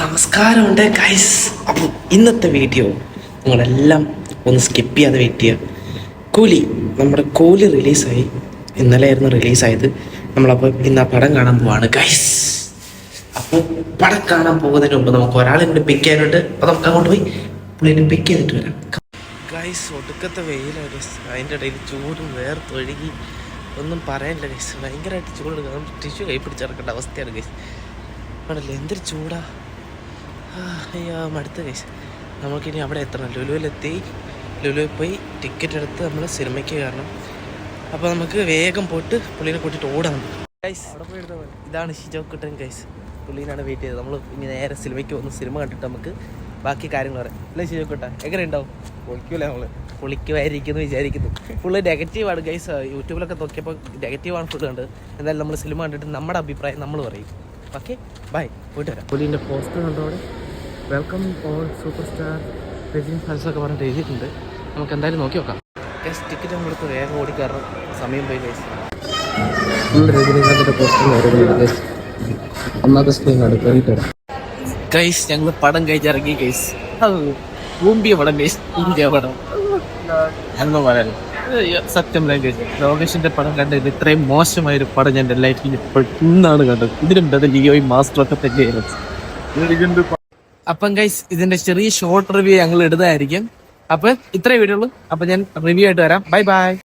നമസ്കാരമുണ്ട് ഗൈസ്. അപ്പോൾ ഇന്നത്തെ വീഡിയോ നിങ്ങളെല്ലാം ഒന്ന് സ്കിപ്പ് ചെയ്യാതെ വെയിറ്റ് ചെയ്യുക. നമ്മുടെ കൂലി റിലീസായി. ഇന്നലെയായിരുന്നു റിലീസായത്. നമ്മളപ്പോൾ ഇന്ന് ആ പടം കാണാൻ പോവാണ് ഗൈസ്. അപ്പോൾ പടം കാണാൻ പോകുന്നതിന് മുമ്പ് നമുക്ക് ഒരാളെ കൂടി പിക്ക് ചെയ്യാനുണ്ട്. അപ്പോൾ നമുക്ക് അങ്ങോട്ട് പോയി പുള്ളിനെ പിക്ക് ചെയ്തിട്ട് വരാം ഗൈസ്. ഒടുക്കത്തെ വെയിലാണ് ഗൈസ്. അതിൻ്റെ ഇടയിൽ ചൂട് വേർത്തൊഴുകി ഒന്നും പറയാനില്ല ഗൈസ്. ഭയങ്കരമായിട്ട് ചൂടെടുക്കുക. ടിഷ്യൂ കൈ പിടിച്ചിറക്കേണ്ട അവസ്ഥയാണ് ഗൈസ്. ആണല്ലേ, എന്തൊരു ചൂടാ. അയ്യോ മടുത്ത് ഗൈസ്. നമുക്കിനി അവിടെ എത്തണം. ലുലുവിലെത്തി ലുലുവിൽ പോയി ടിക്കറ്റ് എടുത്ത് നമ്മൾ സിനിമയ്ക്ക് കയറണം. അപ്പോൾ നമുക്ക് വേഗം പോയിട്ട് പുള്ളീനെ കൂട്ടിയിട്ട് ഓടാം ഗൈസ്. ഇതാണ് ഷിജോക്കുട്ടൻ ഗൈസ്. പുള്ളീനാണ് വെയിറ്റ് ചെയ്തത്. നമ്മൾ ഇനി നേരെ സിനിമയ്ക്ക് വന്ന് സിനിമ കണ്ടിട്ട് നമുക്ക് ബാക്കി കാര്യങ്ങൾ പറയാം. അല്ലേ ഷിജോക്കുട്ടൻ? എങ്ങനെ ഉണ്ടാവും? പൊളിക്കൂല, നമ്മൾ പൊളിക്കുമായിരിക്കുന്നു വിചാരിക്കുന്നു. ഫുള്ള് നെഗറ്റീവാണ് ഗൈസ്. യൂട്യൂബിലൊക്കെ നോക്കിയപ്പോൾ നെഗറ്റീവാണ് ഫുള്ള് കണ്ട്. എന്തായാലും നമ്മൾ സിനിമ കണ്ടിട്ട് നമ്മുടെ അഭിപ്രായം നമ്മൾ പറയും. Okay, bye. പോയിട്ട് വരാം. പുള്ളീൻ്റെ പോസ്റ്റർ കണ്ടോടെ welcome all superstar Rajini fans ഒക്കെ പറഞ്ഞിട്ട് എഴുതിയിട്ടുണ്ട്. നമുക്ക് എന്തായാലും നോക്കി നോക്കാം ഗൈസ്. ടിക്കറ്റ് നമ്മളെടുത്ത് വേഗം ഓടിക്കയറണം. സമയം പോയി ഗൈസ്. രജനീകാന്തിൻ്റെ പോസ്റ്റർ ഒന്നാമത്തെ സ്ക്രീനാണ് കയറിയിട്ട് വരാം ഗൈസ്. ഞങ്ങൾ പടം കഴിച്ചിറങ്ങി ഗൈസ്. ഊമ്പിയ പടം ഗൈസ്. ഇന്ത്യ പടം എന്ന് പറയാൻ സത്യം ഗൈസ്. ലോകേഷിന്റെ പടം കണ്ടത് ഇത്രയും മോശമായൊരു പടം ഞാൻ എൻ്റെ ലൈഫിൽ ഇന്നാണ് കണ്ടത്. ഇതിനുണ്ടത് ലിയോയും മാസ്റ്ററൊക്കെ തന്നെയായിരുന്നു. അപ്പം ഗൈസ്, ഇതിന്റെ ചെറിയ ഷോർട്ട് റിവ്യൂ ഞങ്ങൾ ഇടുന്നതായിരിക്കും. അപ്പൊ ഇത്രേ വീഡിയോ ഉള്ളൂ. അപ്പൊ ഞാൻ റിവ്യൂ ആയിട്ട് വരാം. Bye bye.